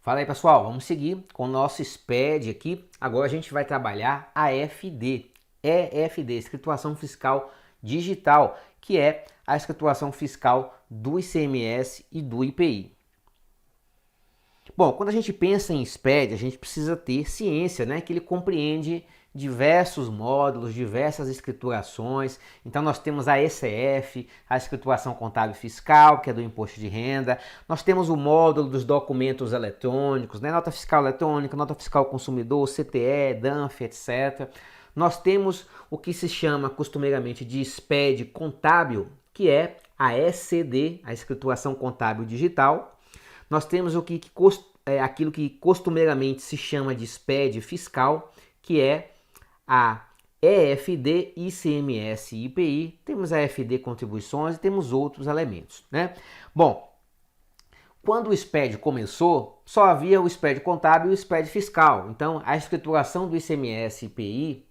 Fala aí, pessoal, vamos seguir com o nosso SPED aqui. Agora a gente vai trabalhar a EFD, EFD, Escrituração Fiscal Digital, que é a escrituração fiscal do ICMS e do IPI. Bom, quando a gente pensa em SPED, a gente precisa ter ciência, né, que ele compreende diversos módulos, diversas escriturações. Então nós temos a ECF, a escrituração contábil fiscal, que é do imposto de renda. Nós temos o módulo dos documentos eletrônicos, né, nota fiscal eletrônica, nota fiscal consumidor, CTE, DANF, etc. Nós temos o que se chama costumeiramente de SPED contábil, que é a ECD, a escrituração contábil digital. Nós temos aquilo que costumeiramente se chama de SPED fiscal, que é a EFD, ICMS e IPI. Temos a EFD contribuições e temos outros elementos, né? Bom, quando o SPED começou, só havia o SPED contábil e o SPED fiscal. Então, a escrituração do ICMS e IPI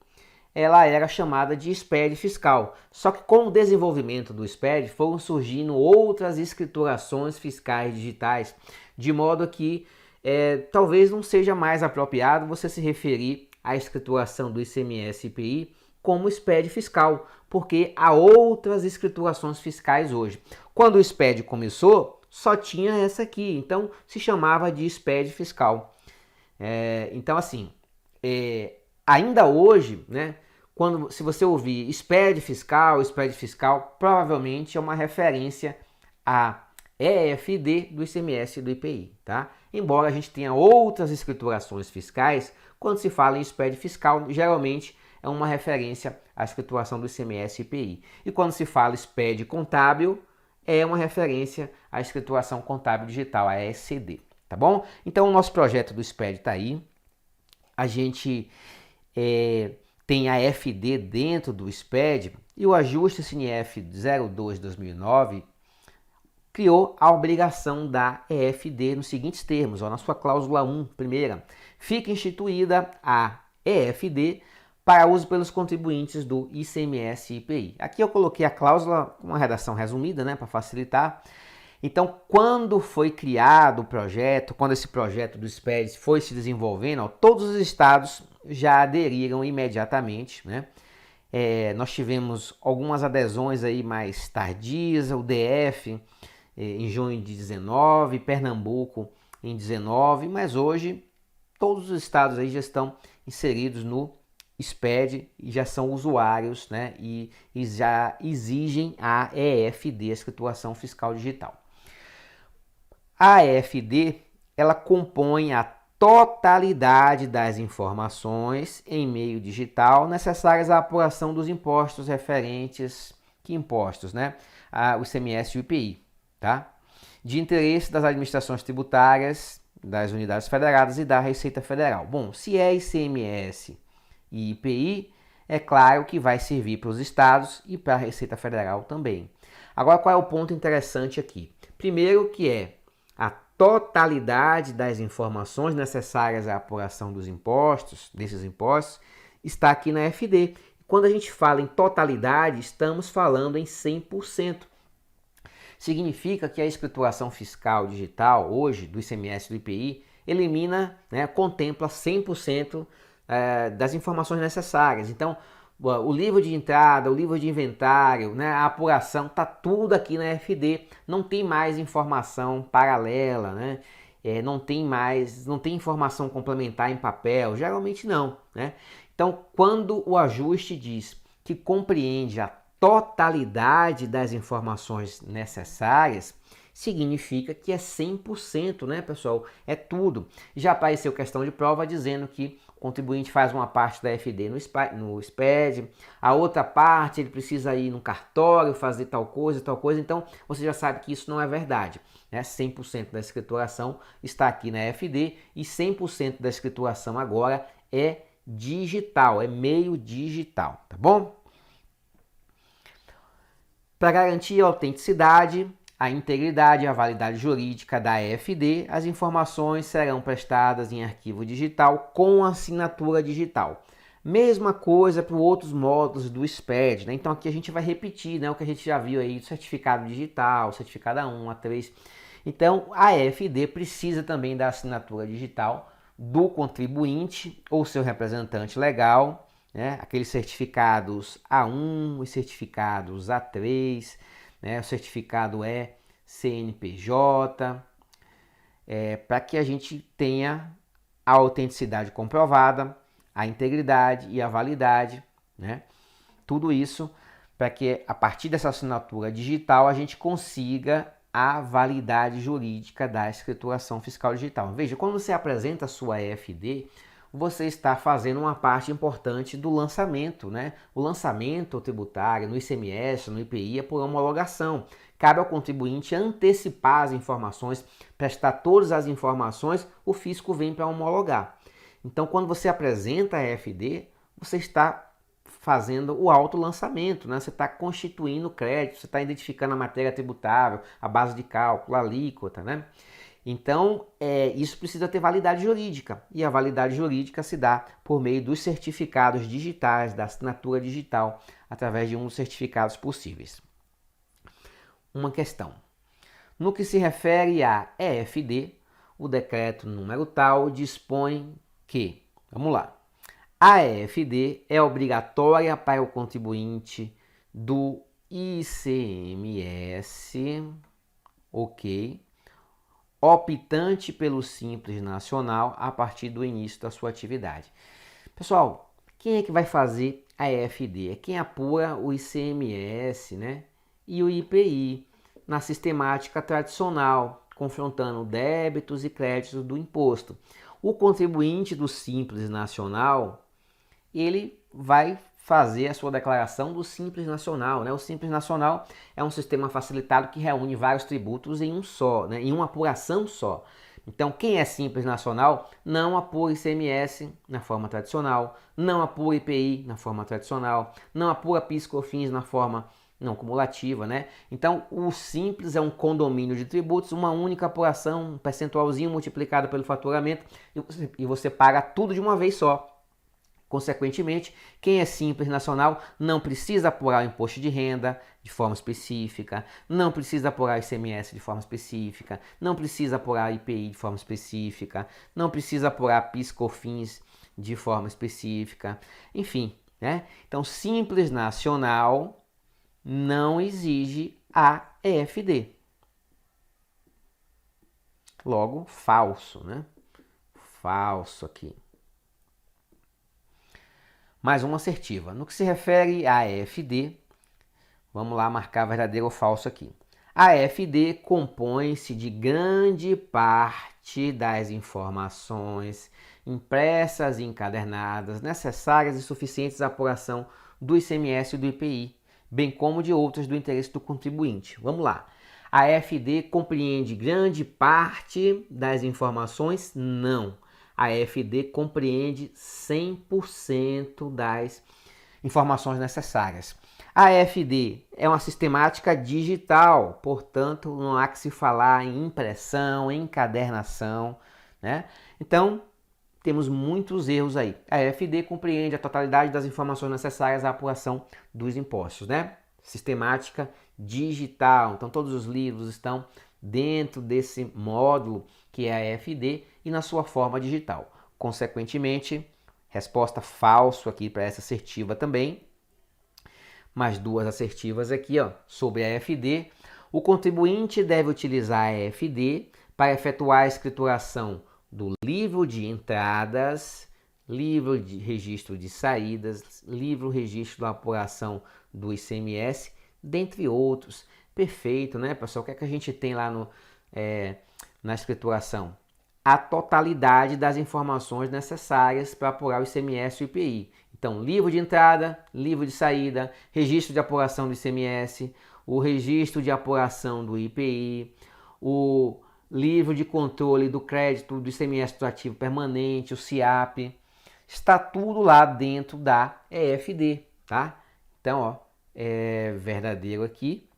ela era chamada de SPED fiscal. Só que com o desenvolvimento do SPED foram surgindo outras escriturações fiscais digitais, de modo que talvez não seja mais apropriado você se referir à escrituração do ICMS e IPI como SPED fiscal, porque há outras escriturações fiscais hoje. Quando o SPED começou, só tinha essa aqui, então se chamava de SPED fiscal. Então assim, ainda hoje, né, se você ouvir SPED fiscal, provavelmente é uma referência a EFD do ICMS e do IPI, tá? Embora a gente tenha outras escriturações fiscais, quando se fala em SPED fiscal, geralmente é uma referência à escrituração do ICMS e IPI. E quando se fala SPED contábil, é uma referência à escrituração contábil digital, a ECD, tá bom? Então o nosso projeto do SPED está aí. A gente tem a FD dentro do SPED e o ajuste CNF 02/2009 criou a obrigação da EFD nos seguintes termos, na sua cláusula 1, primeira, fica instituída a EFD para uso pelos contribuintes do ICMS e IPI. Aqui eu coloquei a cláusula com uma redação resumida, né, para facilitar. Então, quando foi criado o projeto, quando esse projeto do SPED foi se desenvolvendo, todos os estados já aderiram imediatamente, né? Nós tivemos algumas adesões aí mais tardias, o DF em junho de 19, Pernambuco em 19, mas hoje todos os estados aí já estão inseridos no SPED e já são usuários, né? E já exigem a EFD, a escrituração fiscal digital. A EFD, ela compõe a totalidade das informações em meio digital necessárias à apuração dos impostos referentes, que impostos, né? O ICMS e o IPI, tá? De interesse das administrações tributárias, das unidades federadas e da Receita Federal. Bom, se é ICMS e IPI, é claro que vai servir para os estados e para a Receita Federal também. Agora, qual é o ponto interessante aqui? Primeiro que é a totalidade das informações necessárias à apuração dos impostos, desses impostos, está aqui na FD. Quando a gente fala em totalidade, estamos falando em 100%. Significa que a escrituração fiscal digital, hoje, do ICMS e do IPI, elimina, né, contempla 100% das informações necessárias. Então, o livro de entrada, o livro de inventário, né, a apuração, está tudo aqui na FD. Não tem mais informação paralela, né? Não tem informação complementar em papel, geralmente não, né? Então, quando o ajuste diz que compreende a totalidade das informações necessárias, significa que é 100%, né, pessoal? É tudo. Já apareceu questão de prova dizendo que o contribuinte faz uma parte da FD no SPED, a outra parte ele precisa ir no cartório fazer tal coisa, então você já sabe que isso não é verdade, né? 100% da escrituração está aqui na FD e 100% da escrituração agora é digital, é meio digital, tá bom? Para garantir a autenticidade, a integridade e a validade jurídica da EFD, as informações serão prestadas em arquivo digital com assinatura digital. Mesma coisa para os outros módulos do SPED, né? Então aqui a gente vai repetir, né, o que a gente já viu aí do certificado digital, certificado A1, A3. Então, a EFD precisa também da assinatura digital do contribuinte ou seu representante legal, né? Aqueles certificados A1 e certificados A3, né? O certificado CNPJ, para que a gente tenha a autenticidade comprovada, a integridade e a validade, né? Tudo isso para que a partir dessa assinatura digital a gente consiga a validade jurídica da escrituração fiscal digital. Veja, quando você apresenta a sua EFD, você está fazendo uma parte importante do lançamento, né? O lançamento tributário no ICMS, no IPI é por homologação. Cabe ao contribuinte antecipar as informações, prestar todas as informações, o fisco vem para homologar. Então, quando você apresenta a EFD, você está fazendo o autolançamento, né? Você está constituindo o crédito, você está identificando a matéria tributável, a base de cálculo, a alíquota, né? Então, isso precisa ter validade jurídica, e a validade jurídica se dá por meio dos certificados digitais, da assinatura digital, através de um dos certificados possíveis. Uma questão. No que se refere à EFD, o decreto número tal dispõe que, vamos lá, a EFD é obrigatória para o contribuinte do ICMS, ok, optante pelo Simples Nacional a partir do início da sua atividade. Pessoal, quem é que vai fazer a EFD? É quem apura o ICMS, né? E o IPI na sistemática tradicional, confrontando débitos e créditos do imposto. O contribuinte do Simples Nacional, ele vai fazer a sua declaração do Simples Nacional, né? O Simples Nacional é um sistema facilitado que reúne vários tributos em um só, né? Em uma apuração só. Então, quem é Simples Nacional não apura ICMS na forma tradicional, não apura IPI na forma tradicional, não apura PIS/COFINS na forma não cumulativa, né? Então, o Simples é um condomínio de tributos, uma única apuração, um percentualzinho multiplicado pelo faturamento e você paga tudo de uma vez só. Consequentemente, quem é Simples Nacional não precisa apurar o imposto de renda de forma específica, não precisa apurar o ICMS de forma específica, não precisa apurar IPI de forma específica, não precisa apurar PIS/COFINS de forma específica, enfim, né? Então, Simples Nacional não exige a EFD. Logo, falso, né? Falso aqui. Mais uma assertiva. No que se refere à EFD, vamos lá marcar verdadeiro ou falso aqui. A EFD compõe-se de grande parte das informações impressas e encadernadas necessárias e suficientes à apuração do ICMS e do IPI, bem como de outras do interesse do contribuinte. Vamos lá. A EFD compreende grande parte das informações? Não. A EFD compreende 100% das informações necessárias. A EFD é uma sistemática digital, portanto, não há que se falar em impressão, em encadernação, né? Então, temos muitos erros aí. A EFD compreende a totalidade das informações necessárias à apuração dos impostos, né? Sistemática digital. Então, todos os livros estão dentro desse módulo que é a EFD e na sua forma digital. Consequentemente, resposta falso aqui para essa assertiva também. Mais duas assertivas aqui, ó, sobre a EFD. O contribuinte deve utilizar a EFD para efetuar a escrituração do livro de entradas, livro de registro de saídas, livro registro da apuração do ICMS, dentre outros. Perfeito, né, pessoal? O que é que a gente tem lá na escrituração? A totalidade das informações necessárias para apurar o ICMS e o IPI. Então, livro de entrada, livro de saída, registro de apuração do ICMS, o registro de apuração do IPI, o livro de controle do crédito do ICMS do ativo permanente, o CIAP, está tudo lá dentro da EFD, tá? Então, ó, é verdadeiro aqui.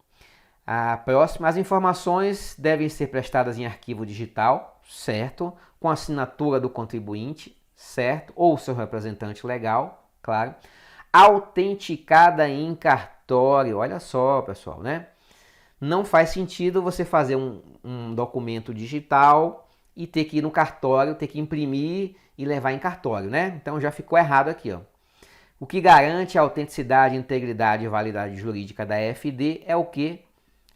A próxima, as informações devem ser prestadas em arquivo digital, certo? Com assinatura do contribuinte, certo? Ou seu representante legal, claro. Autenticada em cartório, olha só, pessoal, né? Não faz sentido você fazer um documento digital e ter que ir no cartório, ter que imprimir e levar em cartório, né? Então já ficou errado aqui, ó. O que garante a autenticidade, integridade e validade jurídica da EFD é o que?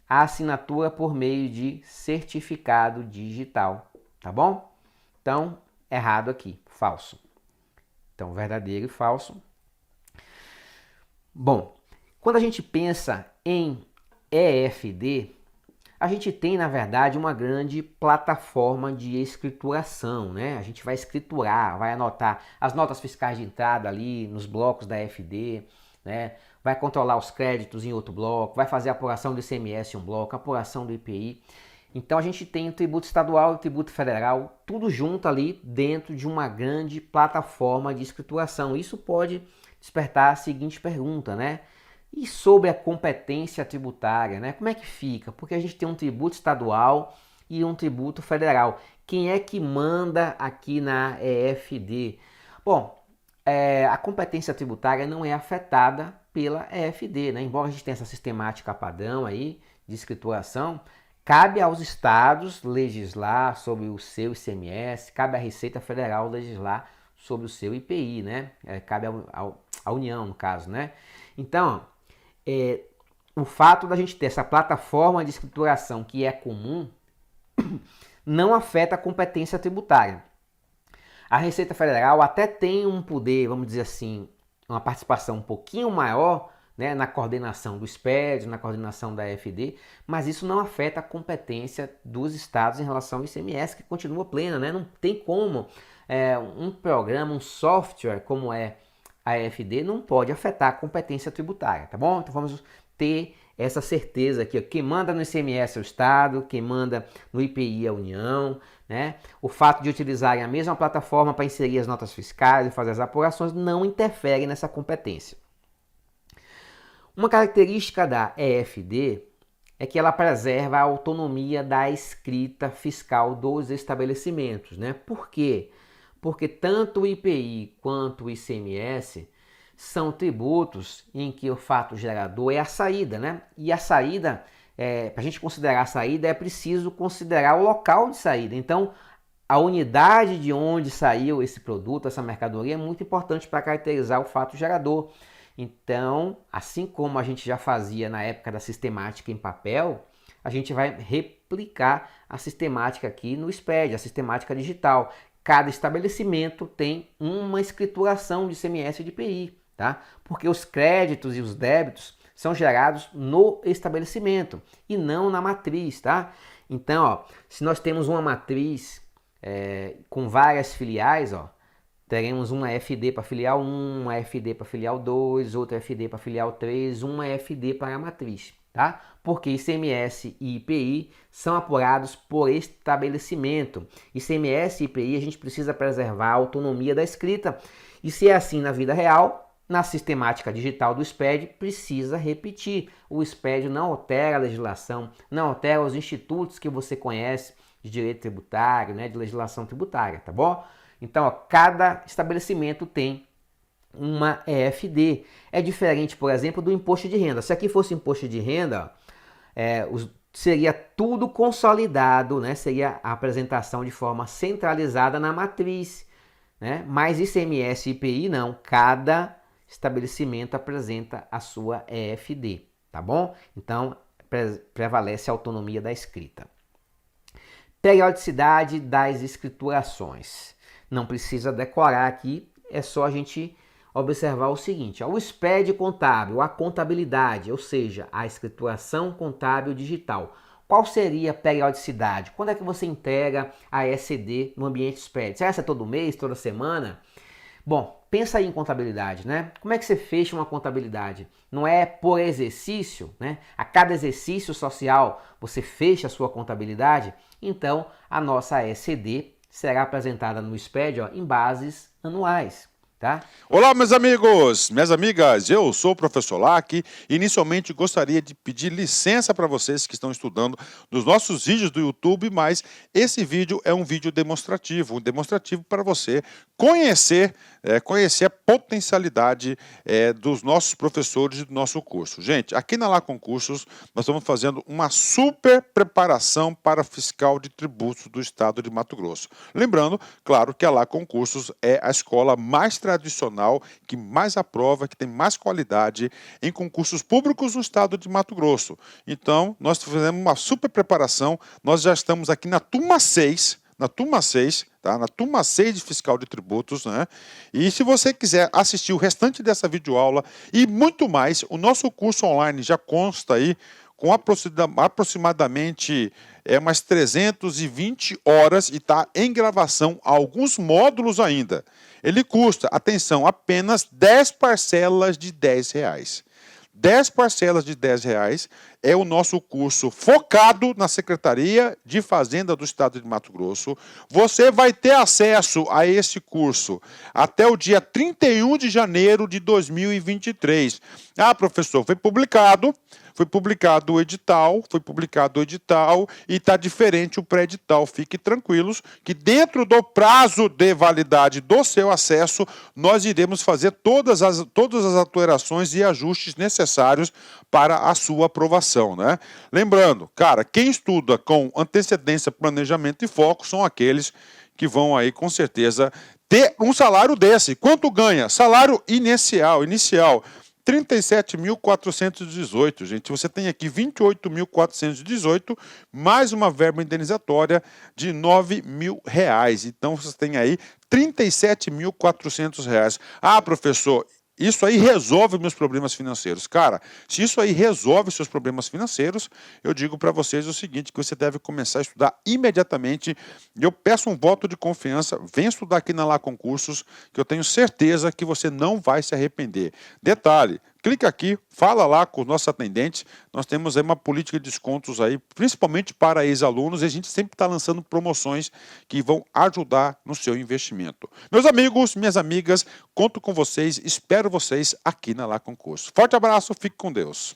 A assinatura por meio de certificado digital, tá bom? Então, errado aqui, falso. Então, verdadeiro e falso. Bom, quando a gente pensa em EFD, a gente tem, na verdade, uma grande plataforma de escrituração, né? A gente vai escriturar, vai anotar as notas fiscais de entrada ali nos blocos da EFD, né? Vai controlar os créditos em outro bloco, vai fazer a apuração do ICMS em um bloco, a apuração do IPI. Então a gente tem o tributo estadual e o tributo federal, tudo junto ali dentro de uma grande plataforma de escrituração. Isso pode despertar a seguinte pergunta, né? E sobre a competência tributária, né? Como é que fica? Porque a gente tem um tributo estadual e um tributo federal. Quem é que manda aqui na EFD? Bom, a competência tributária não é afetada pela EFD, né? Embora a gente tenha essa sistemática padrão aí de escrituração, cabe aos estados legislar sobre o seu ICMS, cabe à Receita Federal legislar sobre o seu IPI, né? Cabe à União, no caso, né? Então, o fato da gente ter essa plataforma de escrituração que é comum não afeta a competência tributária. A Receita Federal até tem um poder, vamos dizer assim, uma participação um pouquinho maior, né, na coordenação do SPED, na coordenação da EFD, mas isso não afeta a competência dos estados em relação ao ICMS, que continua plena, né? Não tem como um programa, um software como é a EFD não pode afetar a competência tributária, tá bom? Então vamos ter essa certeza aqui, ó. Quem manda no ICMS é o Estado, quem manda no IPI é a União, né? O fato de utilizarem a mesma plataforma para inserir as notas fiscais e fazer as apurações não interfere nessa competência. Uma característica da EFD é que ela preserva a autonomia da escrita fiscal dos estabelecimentos, né? Por quê? Porque tanto o IPI quanto o ICMS são tributos em que o fato gerador é a saída, né? E a saída, para a gente considerar a saída, é preciso considerar o local de saída. Então, a unidade de onde saiu esse produto, essa mercadoria, é muito importante para caracterizar o fato gerador. Então, assim como a gente já fazia na época da sistemática em papel, a gente vai replicar a sistemática aqui no SPED, a sistemática digital. Cada estabelecimento tem uma escrituração de ICMS e de IPI, tá? Porque os créditos e os débitos são gerados no estabelecimento e não na matriz, tá? Então, ó, se nós temos uma matriz com várias filiais, ó, teremos uma FD para filial 1, uma FD para filial 2, outra FD para filial 3, uma FD para a matriz, tá? Porque ICMS e IPI são apurados por estabelecimento. ICMS e IPI a gente precisa preservar a autonomia da escrita. E se é assim na vida real, na sistemática digital do SPED, precisa repetir. O SPED não altera a legislação, não altera os institutos que você conhece de direito tributário, né, de legislação tributária, tá bom? Então, ó, cada estabelecimento tem uma EFD. É diferente, por exemplo, do imposto de renda. Se aqui fosse imposto de renda, seria tudo consolidado, né? Seria a apresentação de forma centralizada na matriz, né? Mas ICMS e IPI não. Cada estabelecimento apresenta a sua EFD, tá bom? Então, prevalece a autonomia da escrita. Periodicidade das escriturações. Não precisa decorar aqui, é só a gente observar o seguinte, ó, o SPED contábil, a contabilidade, ou seja, a escrituração contábil digital. Qual seria a periodicidade? Quando é que você entrega a ECD no ambiente SPED? Será que é todo mês, toda semana? Bom, pensa aí em contabilidade, né? Como é que você fecha uma contabilidade? Não é por exercício, né? A cada exercício social você fecha a sua contabilidade? Então, a nossa ECD será apresentada no SPED, ó, em bases anuais. tá? Olá, meus amigos, minhas amigas, eu sou o professor Lac. Inicialmente gostaria de pedir licença para vocês que estão estudando nos nossos vídeos do YouTube, mas esse vídeo é um vídeo demonstrativo, para você conhecer, conhecer a potencialidade dos nossos professores e do nosso curso. Gente, aqui na Lá Concursos, nós estamos fazendo uma super preparação para fiscal de tributos do estado de Mato Grosso. Lembrando, claro, que a Lá Concursos é a escola mais tradicional, que mais aprova, que tem mais qualidade em concursos públicos no estado de Mato Grosso. Então, nós fizemos uma super preparação, nós já estamos aqui na turma 6, tá? Na turma 6 de fiscal de tributos, né? E se você quiser assistir o restante dessa videoaula e muito mais, o nosso curso online já consta aí com aproximadamente umas 320 horas e está em gravação alguns módulos ainda. Ele custa, atenção, apenas 10 parcelas de R$10. 10 parcelas de R$10 é o nosso curso focado na Secretaria de Fazenda do Estado de Mato Grosso. Você vai ter acesso a esse curso até o dia 31 de janeiro de 2023. Ah, professor, foi publicado o edital, e está diferente o pré-edital. Fique tranquilos que dentro do prazo de validade do seu acesso, nós iremos fazer todas as alterações e ajustes necessários para a sua aprovação, né? Lembrando, cara, quem estuda com antecedência, planejamento e foco são aqueles que vão aí, com certeza, ter um salário desse. Quanto ganha? Salário inicial, 37.418, gente. Você tem aqui 28.418, mais uma verba indenizatória de R$9.000. Então, você tem aí R$37.400. Ah, professor, isso aí resolve meus problemas financeiros. Cara, se isso aí resolve seus problemas financeiros, eu digo para vocês o seguinte, que você deve começar a estudar imediatamente. Eu peço um voto de confiança, venha estudar aqui na Lá Concursos, que eu tenho certeza que você não vai se arrepender. Detalhe, clica aqui, fala lá com os nossos atendentes. Nós temos aí uma política de descontos aí, principalmente para ex-alunos, e a gente sempre está lançando promoções que vão ajudar no seu investimento. Meus amigos, minhas amigas, conto com vocês, espero vocês aqui na Lá Concurso. Forte abraço, fique com Deus.